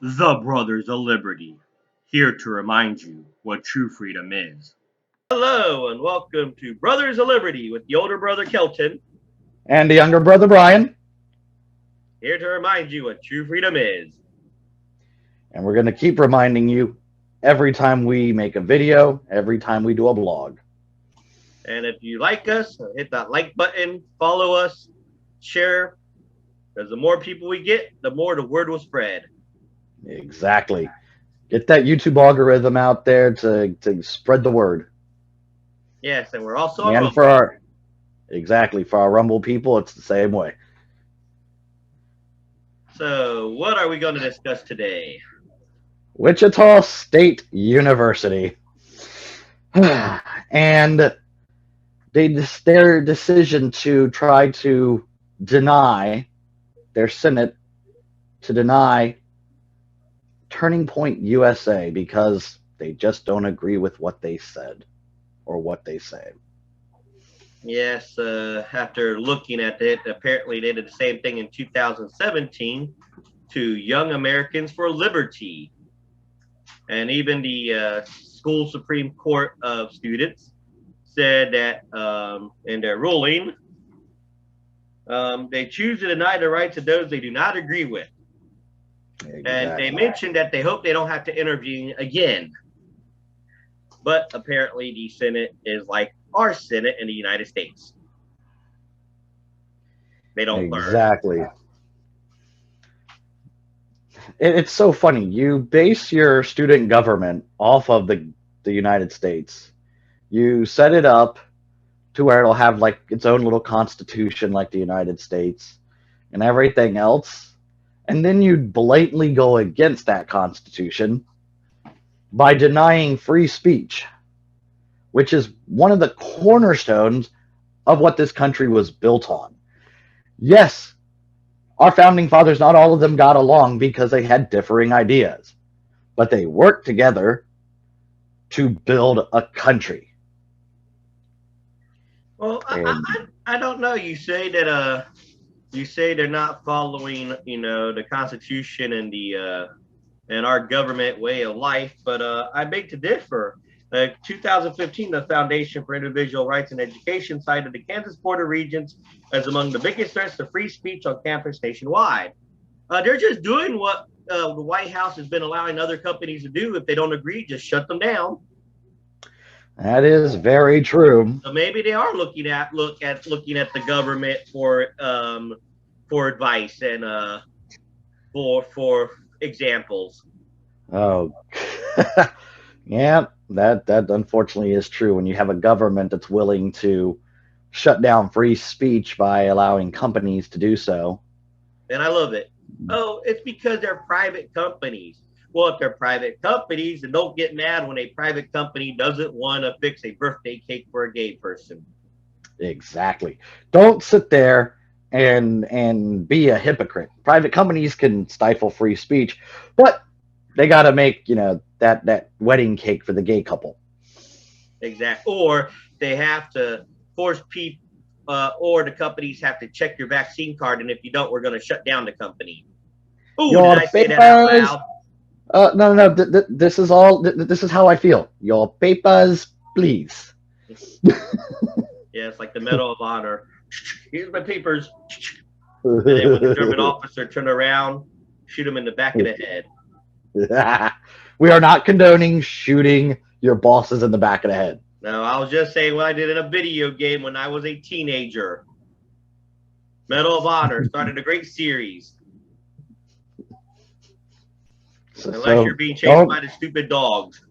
The Brothers of Liberty, here to remind you what true freedom is. Hello, and welcome to Brothers of Liberty with the older brother Kelton, And the younger brother Brian. here to remind you what true freedom is. And we're going to keep reminding you every time we make a video, every time we do a blog. And if you like us, hit that like button, follow us, share, because the more people we get, the more the word will spread. Exactly. Get that YouTube algorithm out there to spread the word. Yes, and we're also on And Rumble. for our Rumble people, it's the same way. So, what are we going to discuss today? Wichita State University. And their decision to try to deny their Senate to deny Turning Point USA because they just don't agree with what they said or what they say. Yes, after looking at it, apparently they did the same thing in 2017 to Young Americans for Liberty. And even the school Supreme Court of Students said that in their ruling, they choose to deny the rights of those they do not agree with. Exactly. And they mentioned that they hope they don't have to intervene again. But apparently the Senate is like our Senate in the United States. They don't learn. Exactly. It's so funny. You base your student government off of the United States. You set it up to where it'll have like its own little constitution like the United States and everything else. And then you blatantly go against that constitution by denying free speech, which is one of the cornerstones of what this country was built on. Yes, our founding fathers, not all of them got along because they had differing ideas, but they worked together to build a country. Well, I don't know. You say that you say they're not following, the Constitution and the and our government way of life, but I beg to differ. 2015, the Foundation for Individual Rights and Education cited the Kansas Board of Regents as among the biggest threats to free speech on campus nationwide. They're just doing what the White House has been allowing other companies to do. If they don't agree, just shut them down. That is very true. So maybe they are looking at the government for advice and for examples. Oh, yeah, that unfortunately is true. When you have a government that's willing to shut down free speech by allowing companies to do so. And I love it. Oh, it's because they're private companies. Well, if they're private companies, then don't get mad when a private company doesn't want to fix a birthday cake for a gay person. Exactly. Don't sit there and be a hypocrite. Private companies can stifle free speech, but they got to make, that wedding cake for the gay couple. Exactly. Or they have to force people, or the companies have to check your vaccine card, and if you don't, we're going to shut down the company. Ooh, did I say that out loud? No. This is all. This is how I feel. Your papers, please. Yeah, it's like the Medal of Honor. Here's my papers. And then when the German officer turned around, shoot him in the back of the head. We are not condoning shooting your bosses in the back of the head. No, I was just saying what I did in a video game when I was a teenager. Medal of Honor started a great series. Unless you're being chased by the stupid dogs.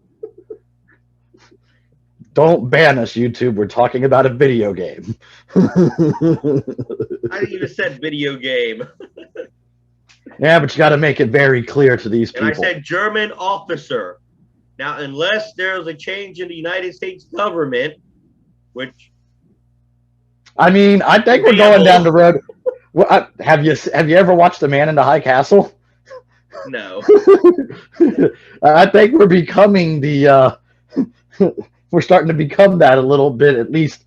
Don't ban us, YouTube. We're talking about a video game. I even said video game. Yeah, but you got to make it very clear to these people. And I said German officer. Now, unless there's a change in the United States government, which... I mean, I think we're going down the road. Have you ever watched The Man in the High Castle? No. I think we're becoming we're starting to become that a little bit, at least,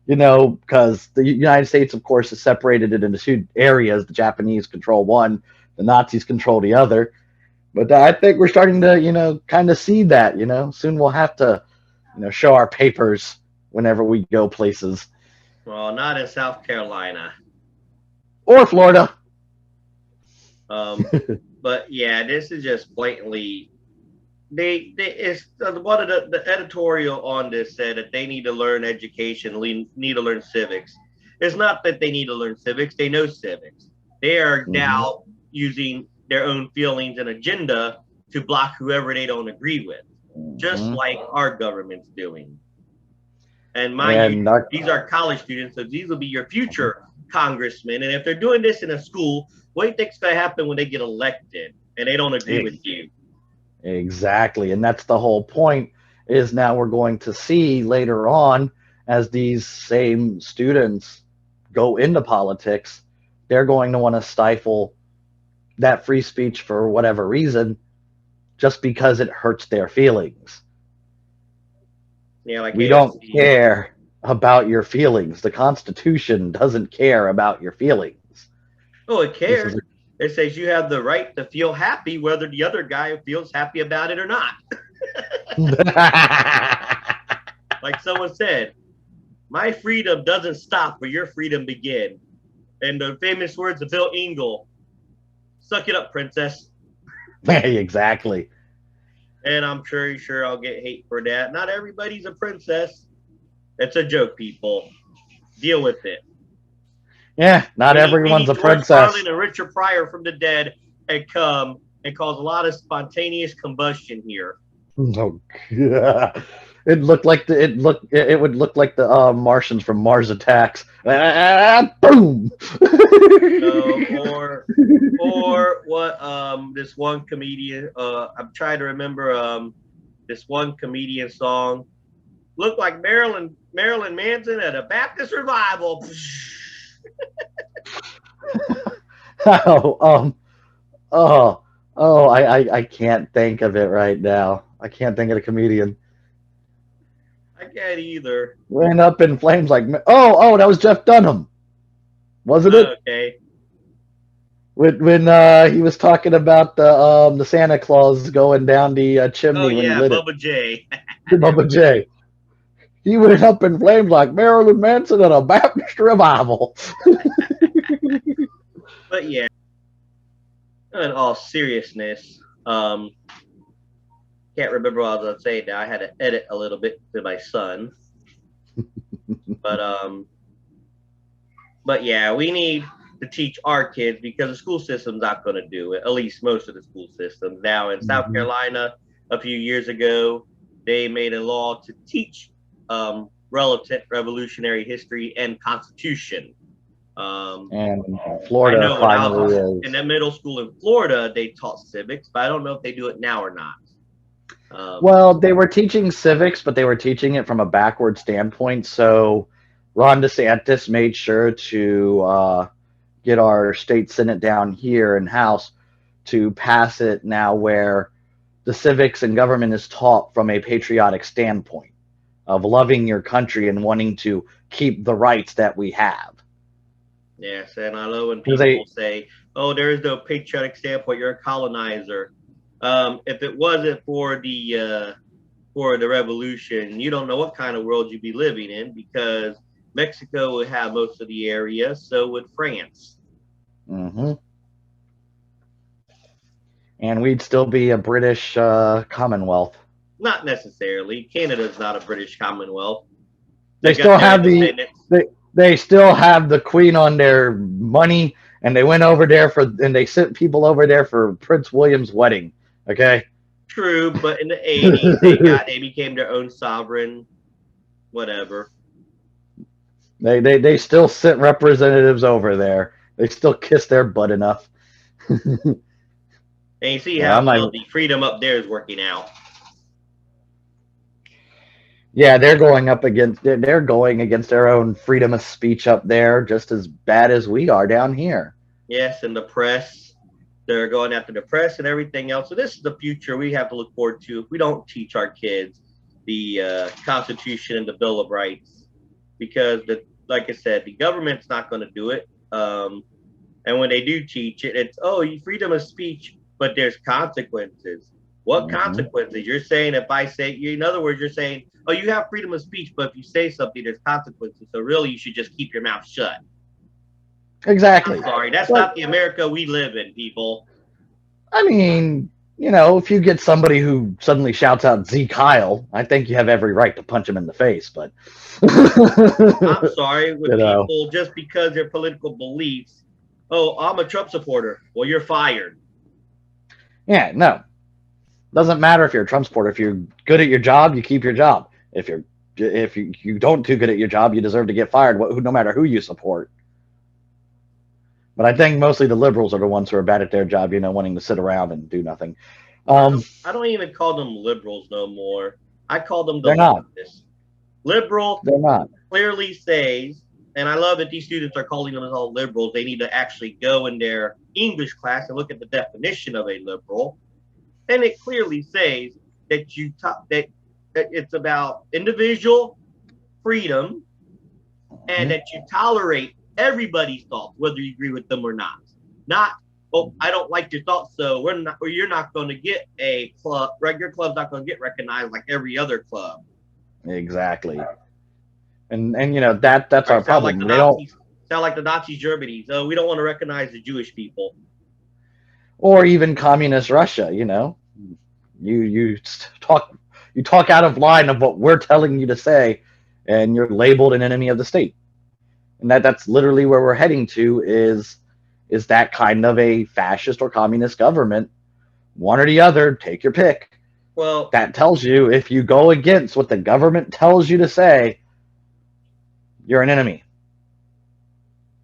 because the United States, of course, has separated it into two areas. The Japanese control one, the Nazis control the other. But I think we're starting to, kind of see that. Soon we'll have to, show our papers whenever we go places. Well, not in South Carolina. Or Florida. Um, but yeah, this is just blatantly they it's one of the editorial on this said that they need to learn education, need to learn civics. It's not that they need to learn civics; they know civics. They are Hmm. now using their own feelings and agenda to block whoever they don't agree with, just Hmm. like our government's doing. And mind you, And these are college students, so these will be your future congressmen. And if they're doing this in a school, what do you think's going to happen when they get elected and they don't agree with you? exactly. And that's the whole point is now we're going to see later on as these same students go into politics, they're going to want to stifle that free speech for whatever reason just because it hurts their feelings. Yeah, like We don't AOC. care about your feelings. The Constitution doesn't care about your feelings. Oh, it This is cares. It says you have the right to feel happy, whether the other guy feels happy about it or not. Like someone said, my freedom doesn't stop where your freedom begin. And the famous words of Bill Engel, suck it up, princess. exactly. And I'm sure I'll get hate for that. Not everybody's a princess. It's a joke, people. Deal with it. Yeah, not We everyone's need a George princess. Carlin and Richard Pryor from the dead and come and cause a lot of spontaneous combustion here. Oh, God. It would look like the Martians from Mars Attacks. Boom. Or what this one comedian I'm trying to remember this one comedian song looked like Marilyn Manson at a Baptist revival. oh, oh, I can't think of it right now. I can't think of the comedian. I can't either. Went up in flames like that was Jeff Dunham, wasn't it? Okay. When he was talking about the Santa Claus going down the Oh chimney when he yeah, lit it. Bubba J. Bubba J. He went up in flames like Marilyn Manson at a Baptist revival. But yeah, in all seriousness, can't remember what I was gonna say now. I had to edit a little bit to my son. But but yeah, we need to teach our kids because the school system's not going to do it. At least most of the school systems. Now in South Mhm. Carolina, a few years ago, they made a law to teach relative revolutionary history and Constitution. Um, And I Florida know when I was finally in is. that middle school in Florida, they taught civics, but I don't know if they do it now or not. Um, Well, they were teaching civics, but they were teaching it from a backward standpoint. So Ron DeSantis made sure to get our state senate down here in House to pass it now where the civics and government is taught from a patriotic standpoint of loving your country and wanting to keep the rights that we have. yes, and I know when Because people they, say, "Oh, there is no patriotic standpoint. You're a colonizer." If it wasn't for the revolution, you don't know what kind of world you'd be living in because Mexico would have most of the area, so would France. hmm and we'd still be a British Commonwealth. Not necessarily. Canada's not a British Commonwealth. They They got still their have independence. they still have the Queen on their money, and they went over there and they sent people over there for Prince William's wedding. Okay. True, but in the 80s they became their own sovereign, whatever. They still sent representatives over there. They still kiss their butt enough. And you see Yeah, how I'm well not. the freedom up there is working out. Yeah, they're going up against. They're going against their own freedom of speech up there, just as bad as we are down here. Yes, and the press, they're going after the press and everything else. So this is the future we have to look forward to if we don't teach our kids the Constitution and the Bill of Rights, because like I said, the government's not going to do it. And when they do teach it, it's freedom of speech. but there's consequences. What Mm-hmm. consequences? You're saying if I say, in other words, you're saying, oh, you have freedom of speech, but if you say something, there's consequences. So really, you should just keep your mouth shut. I'm Exactly. sorry, that's But not the America we live in, people. I mean, if you get somebody who suddenly shouts out Zeke Kyle, I think you have every right to punch him in the face. But I'm sorry with you know, people just because their political beliefs. Oh, I'm a Trump supporter. Well, you're fired. yeah, no, doesn't matter if you're a Trump supporter. If you're good at your job, you keep your job. If you don't do good at your job, you deserve to get fired. No matter who you support. But I think mostly the liberals are the ones who are bad at their job, wanting to sit around and do nothing. Um, I don't even call them liberals no more. I call them the they're not. leftists. Liberal They're not. clearly says, and I love that these students are calling them all liberals. They need to actually go in their English class and look at the definition of a liberal, and it clearly says that that it's about individual freedom and that you tolerate everybody's thoughts, whether you agree with them or not. Not, oh, I don't like your thoughts, so we're not, or you're not going to get a club. Your club's not going to get recognized like every other club. Exactly. And that's Right? our problem. They don't, Sound like the Nazi Germany. So we don't want to recognize the Jewish people. or even communist Russia. You talk you talk out of line of what we're telling you to say, and you're labeled an enemy of the state. And that's literally where we're heading to is that kind of a fascist or communist government, one or the other. Take your pick. Well, That tells you if you go against what the government tells you to say, you're an enemy,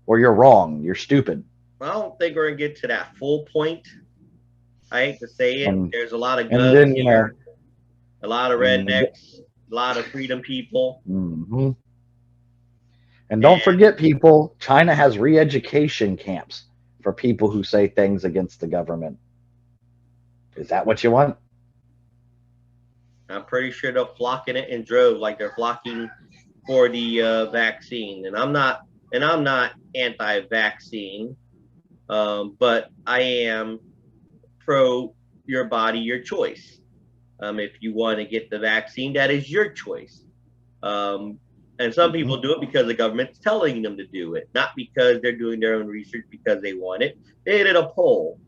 or you're wrong, you're stupid. I don't think we're going to get to that full point. I hate to say it. And There's a lot of and guns then here, a lot of and, rednecks, a lot of freedom people. mm-hmm. And don't And forget, people, China has re-education camps for people who say things against the government. Is that what you want? I'm pretty sure they're flocking it in droves, like they're flocking for the vaccine. And I'm not anti-vaccine, but I am pro your body, your choice. If you want to get the vaccine, that is your choice. Um, and some people do it because the government's telling them to do it, not because they're doing their own research because they want it. They did a poll,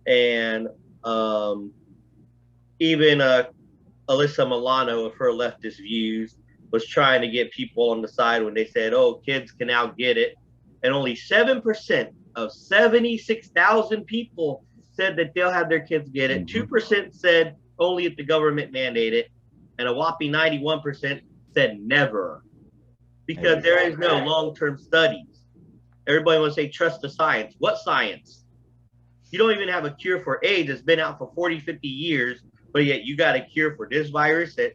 and um, even Alyssa Milano, of her leftist views, was trying to get people on the side when they said, "Oh, kids can now get it," and only 7% of 76,000 people said that they'll have their kids get it. 2% said only if the government mandate it, and a whopping 91% said never, because there is no long-term studies. Everybody wants to say trust the science. What science? You don't even have a cure for AIDS that's been out for 40, 50 years, but yet you got a cure for this virus that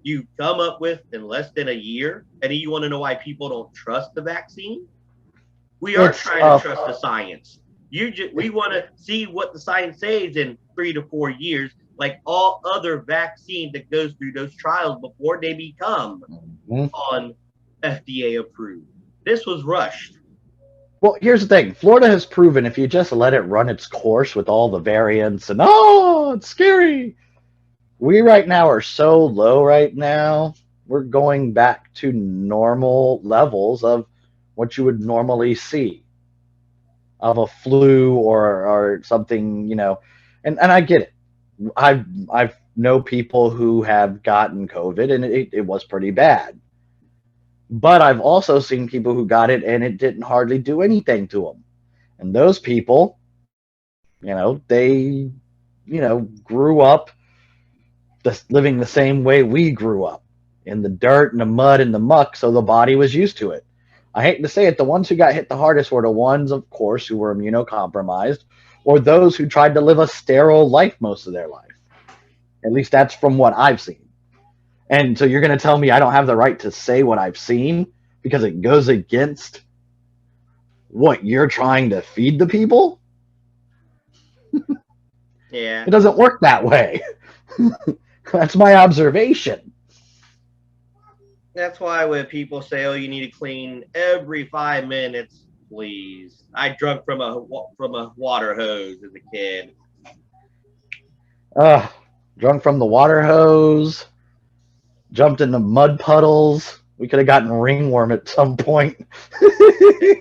you come up with in less than a year, and then you want to know why people don't trust the vaccine? We are It's trying to trust the science. We want to see what the science says in 3 to 4 years, like all other vaccines that goes through those trials before they become on FDA approved. This was rushed. Well, here's the thing. Florida has proven if you just let it run its course with all the variants and it's scary. We right now are so low right now. We're going back to normal levels of what you would normally see of a flu or something, and I get it. I've know people who have gotten COVID and it was pretty bad. But I've also seen people who got it and it didn't hardly do anything to them. And those people, they, grew up living the same way we grew up in the dirt and the mud and the muck. So the body was used to it. I hate to say it, the ones who got hit the hardest were the ones, of course, who were immunocompromised or those who tried to live a sterile life most of their life. At least that's from what I've seen. And so you're going to tell me I don't have the right to say what I've seen because it goes against what you're trying to feed the people? Yeah. It doesn't work that way. That's my observation. That's why when people say, "Oh, you need to clean every 5 minutes," please. I drunk from a water hose as a kid. Uh, drunk from the water hose, jumped into mud puddles. We could have gotten ringworm at some point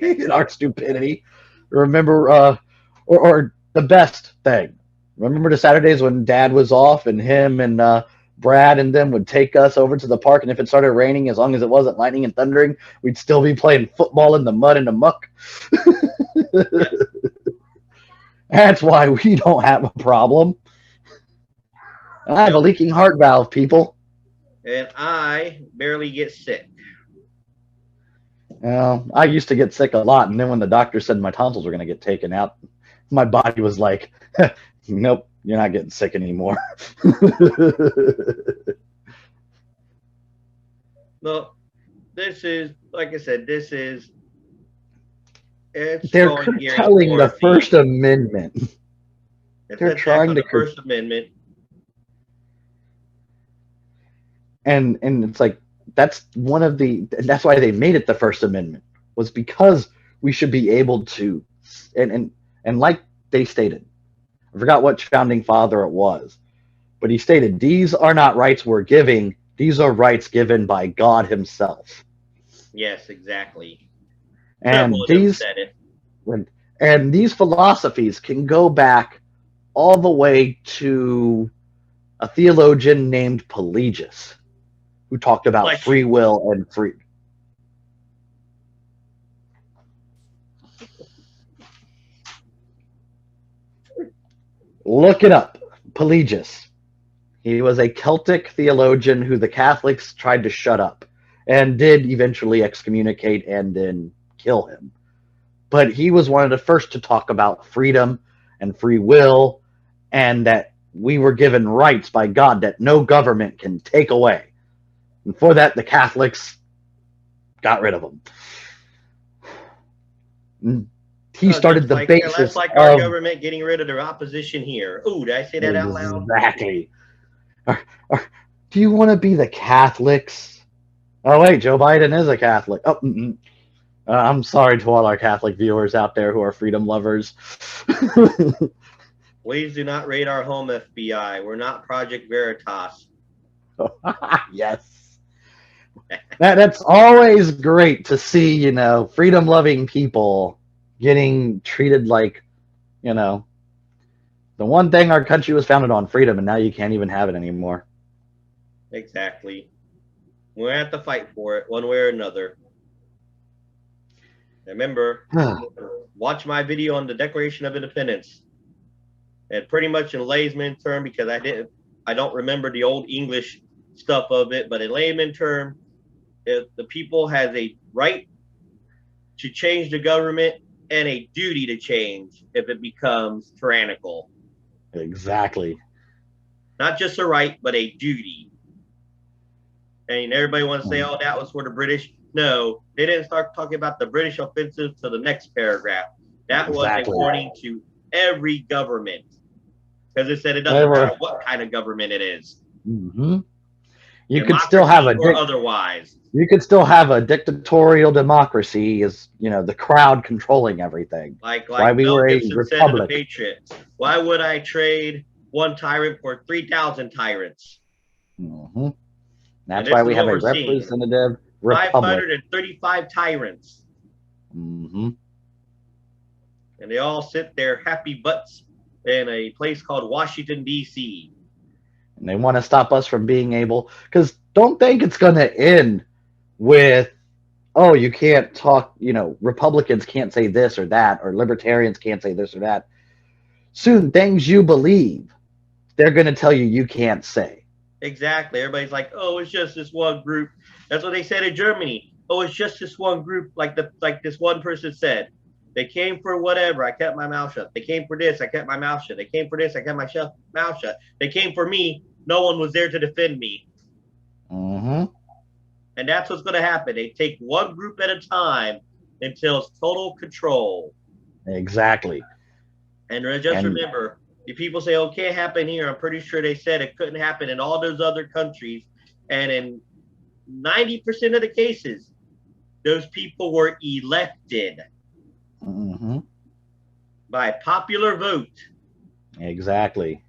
in our stupidity. Remember, or the best thing. Remember the Saturdays when Dad was off and him and Brad and them would take us over to the park, and if it started raining, as long as it wasn't lightning and thundering, we'd still be playing football in the mud and the muck. Yes. That's why we don't have a problem. I have a Nope. leaking heart valve, people. And I barely get sick. I used to get sick a lot, and then when the doctor said my tonsils were going to get taken out, my body was like, "Nope, you're not getting sick anymore." No, this is, like I said, it's They're going gearing curtailing the toward First Amendment. it's They're an attack trying on to, the First Amendment. and it's like that's why they made it the First Amendment, was because we should be able to, and like they stated, I forgot which founding father it was, but he stated these are not rights we're giving; these are rights given by God Himself, Yes, exactly. and William these said it. and these philosophies can go back all the way to a theologian named Pelagius, who talked about Bless you. free will and free. Look it up. Pelagius. He was a Celtic theologian who the Catholics tried to shut up and did eventually excommunicate and then kill him. But he was one of the first to talk about freedom and free will, and that we were given rights by God that no government can take away. And for that, the Catholics got rid of them. He Oh, started just the like that's basis like our of government getting rid of their opposition here. Ooh, did I say that out loud? exactly. Or, or, do you want to be the Catholics? Oh wait, Joe Biden is a Catholic. Oh, I'm sorry to all our Catholic viewers out there who are freedom lovers. Please do not raid our home, FBI. We're not Project Veritas. Yes, that's always great to see. Freedom loving people getting treated like you know the one thing our country was founded on, freedom, and now you can't even have it anymore. Exactly. We're gonna have to fight for it one way or another. Remember, watch my video on the Declaration of Independence. And pretty much in layman term, because I don't remember the old English stuff of it, but in layman term, if the people has a right to change the government and a duty to change if it becomes tyrannical. Exactly. Not just a right, but a duty. And everybody wants to say, oh, that was for the British. No, they didn't start talking about the British offensive to the next paragraph. That was a Exactly. warning to every government, because it said it They doesn't were. matter what kind of government it is, You could still have democracy or otherwise. you could still have a dictatorial democracy, as the crowd controlling everything. Like That's why we Mel were a Gibson said in The republic. Patriot, why would I trade one tyrant for 3,000 tyrants? hmm And That's this why is we have what a we're seeing. representative republic. 535 tyrants. hmm And they all sit their happy butts in a place called Washington, D.C. And they want to stop us from being able, because don't think it's going to end with, oh, you can't talk, Republicans can't say this or that, or libertarians can't say this or that. Soon, things you believe, they're going to tell you can't say. Exactly. Everybody's like, oh, it's just this one group. That's what they said in Germany. Oh, it's just this one group, like this one person said. They came for whatever. I kept my mouth shut. They came for this. I kept my mouth shut. They came for this. I kept my mouth shut. They came for me. No one was there to defend me. Mm-hmm. And that's what's going to happen. They take one group at a time until it's total control. Exactly. And just remember, if people say, oh, it can't happen here, I'm pretty sure they said it couldn't happen in all those other countries. And in 90% of the cases, those people were elected by popular vote. Exactly.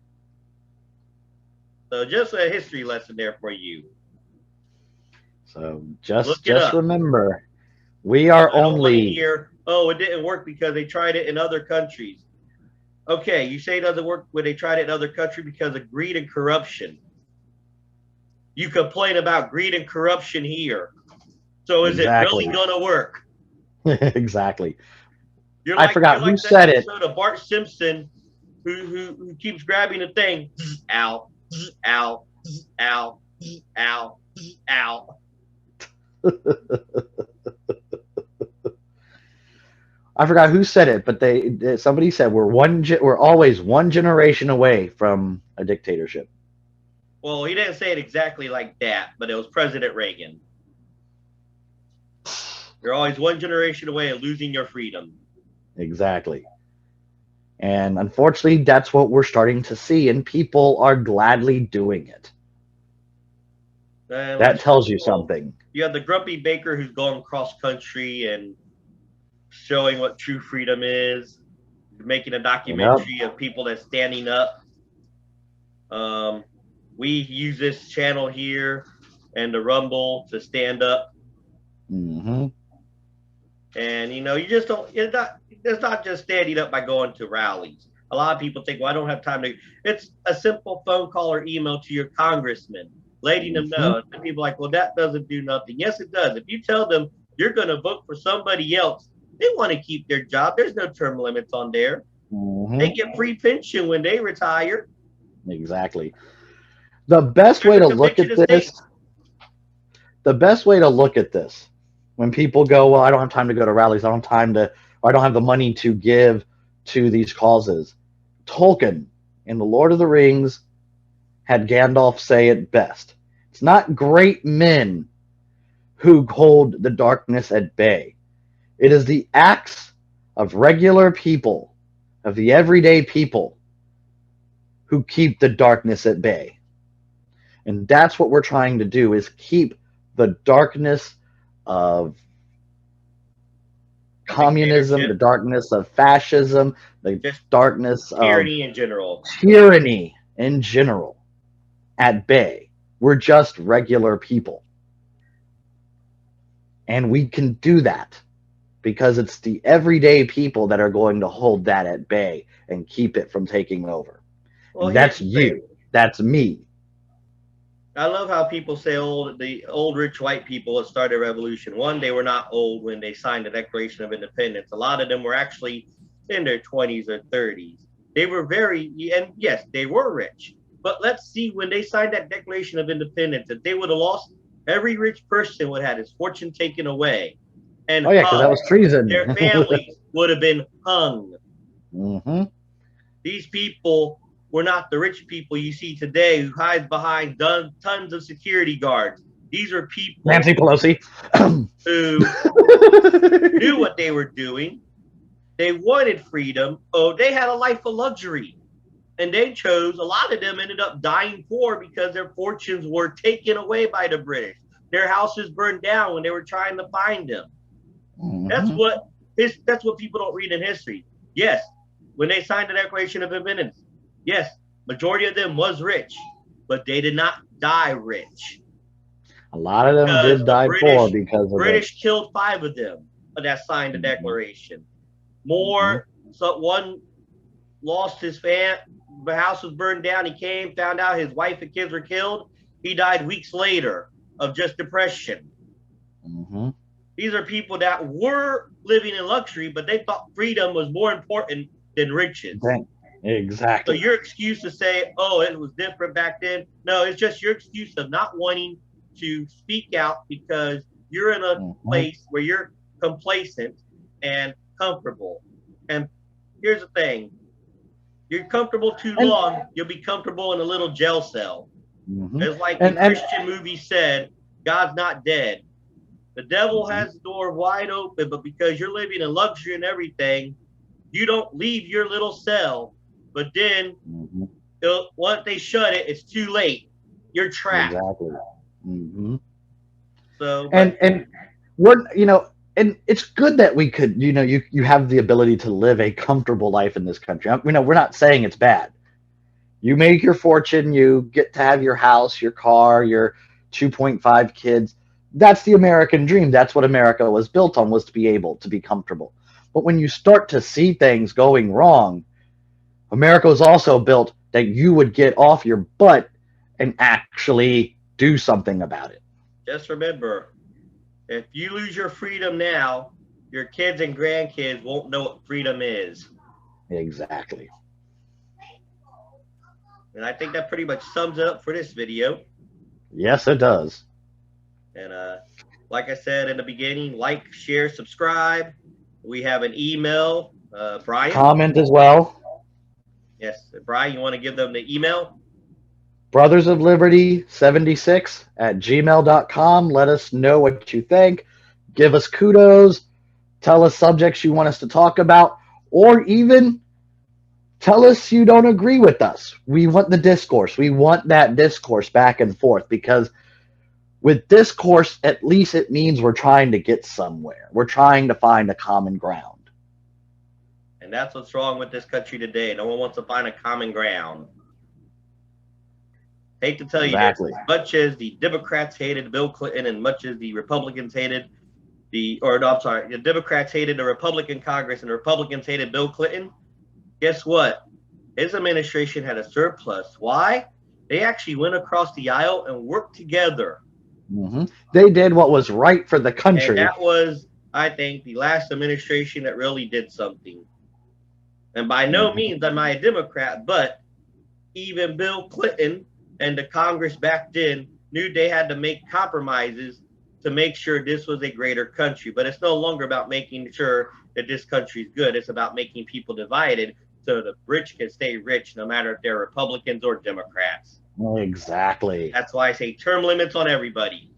So just a history lesson there for you. So Look it just up. remember, we are I don't want to only hear, oh, it didn't work because they tried it in other countries. Okay, you say it doesn't work when they tried it in other countries because of greed and corruption. You complain about greed and corruption here. So is it really exactly. going to work? Exactly. You're I like forgot you're who like that said it. episode of Bart Simpson who keeps grabbing the thing. Ow, ow, ow, ow, ow. I forgot who said it, but somebody said we're always one generation away from a dictatorship. Well, he didn't say it exactly like that, but it was President Reagan. You're always one generation away of losing your freedom. Exactly. And unfortunately, that's what we're starting to see, and people are gladly doing it. And That tells you something. You have the grumpy baker who's going cross country and showing what true freedom is, making a documentary of people that's standing up. We use this channel here and the Rumble to stand up. Mm-hmm. And you just don't. It's not just standing up by going to rallies. A lot of people think, well, I don't have time to. It's a simple phone call or email to your congressman, letting them know. And people are like, well, that doesn't do nothing. Yes, it does. If you tell them you're going to vote for somebody else, they want to keep their job. There's no term limits on there. They get free pension when they retire. Exactly. The best way to look at this. The best way to look at this, when people go, well, I don't have time to go to rallies. I don't have time to, or I don't have the money to give to these causes. Tolkien in The Lord of the Rings had Gandalf say it best. It's not great men who hold the darkness at bay. It is the acts of regular people, of the everyday people, who keep the darkness at bay. And that's what we're trying to do, is keep the darkness of communism, the darkness of fascism, the darkness of tyranny in general at bay. We're just regular people. And we can do that because it's the everyday people that are going to hold that at bay and keep it from taking over. Well, that's you. That's me. I love how people say the old rich white people that started a revolution. One, they were not old when they signed the Declaration of Independence. A lot of them were actually in their 20s or 30s. They were and yes, they were rich. But let's see, when they signed that Declaration of Independence, if they would have lost, every rich person would have had his fortune taken away. And because that was treason. Their families would have been hung. Mm-hmm. These people were not the rich people you see today who hide behind tons of security guards. These are people, Nancy Pelosi, who knew what they were doing. They wanted freedom. Oh, they had a life of luxury. And they chose, a lot of them ended up dying poor because their fortunes were taken away by the British. Their houses burned down when they were trying to find them. Mm-hmm. That's what people don't read in history. Yes, when they signed the Declaration of Independence, yes, majority of them was rich, but they did not die rich. A lot of them did die poor because of British killed 5 of them that signed the Declaration. So one lost his the house was burned down. He found out his wife and kids were killed. He died weeks later of just depression. Mm-hmm. These are people that were living in luxury, but they thought freedom was more important than riches. Exactly. So your excuse to say, oh, it was different back then. No, it's just your excuse of not wanting to speak out because you're in a place where you're complacent and comfortable. And here's the thing. You're comfortable too long, you'll be comfortable in a little jail cell. Mm-hmm. It's like the Christian movie said, God's not dead. The devil has the door wide open, but because you're living in luxury and everything, you don't leave your little cell. But then once they shut it, it's too late. You're trapped. Exactly. Mm-hmm. So and we're and it's good that we could you have the ability to live a comfortable life in this country. We're not saying it's bad. You make your fortune, you get to have your house, your car, your 2.5 kids. That's the American dream. That's what America was built on, was to be able to be comfortable. But when you start to see things going wrong, America was also built that you would get off your butt and actually do something about it. Just remember, if you lose your freedom now, your kids and grandkids won't know what freedom is. Exactly. And I think that pretty much sums it up for this video. Yes, it does. And like I said in the beginning, like, share, subscribe. We have an email. Brian? Comment as well. Yes. Brian, you want to give them the email? Brothers of Liberty 76 at gmail.com. Let us know what you think. Give us kudos. Tell us subjects you want us to talk about, or even tell us you don't agree with us. We want the discourse. We want that discourse back and forth, because with discourse, at least it means we're trying to get somewhere. We're trying to find a common ground. And that's what's wrong with this country today. No one wants to find a common ground. Hate to tell you this, as much as the Democrats hated Bill Clinton and much as the Republicans hated the Democrats hated the Republican Congress and the Republicans hated Bill Clinton, guess what? His administration had a surplus. Why? They actually went across the aisle and worked together. Mm-hmm. They did what was right for the country. And that was, I think, the last administration that really did something. And by no means am I a Democrat, but even Bill Clinton and the Congress back then knew they had to make compromises to make sure this was a greater country. But it's no longer about making sure that this country is good. It's about making people divided so the rich can stay rich no matter if they're Republicans or Democrats. Exactly. That's why I say term limits on everybody.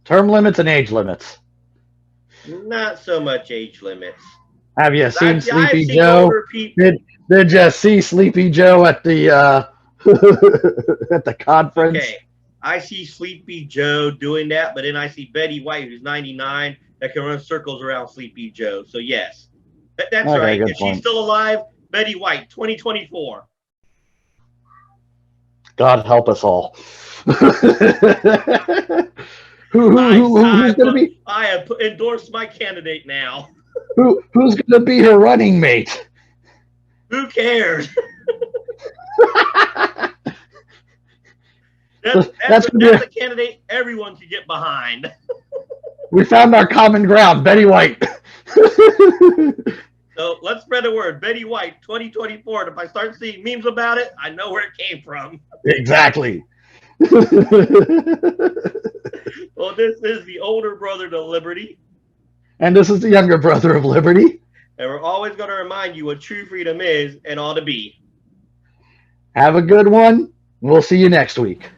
Term limits and age limits. Not so much age limits. Have you seen Sleepy Joe? Did you see Sleepy Joe at the at the conference? Okay, I see Sleepy Joe doing that, but then I see Betty White, who's 99, that can run circles around Sleepy Joe. So yes, that's okay, right. If she's still alive, Betty White, 2024. God help us all. Who's going to be? I have endorsed my candidate now. Who's going to be her running mate? Who cares? that's a candidate everyone can get behind. We found our common ground, Betty White. So let's spread the word. Betty White, 2024. And if I start seeing memes about it, I know where it came from. Exactly. Well, this is the older brother to Liberty. And this is the younger brother of Liberty. And we're always going to remind you what true freedom is and ought to be. Have a good one. We'll see you next week.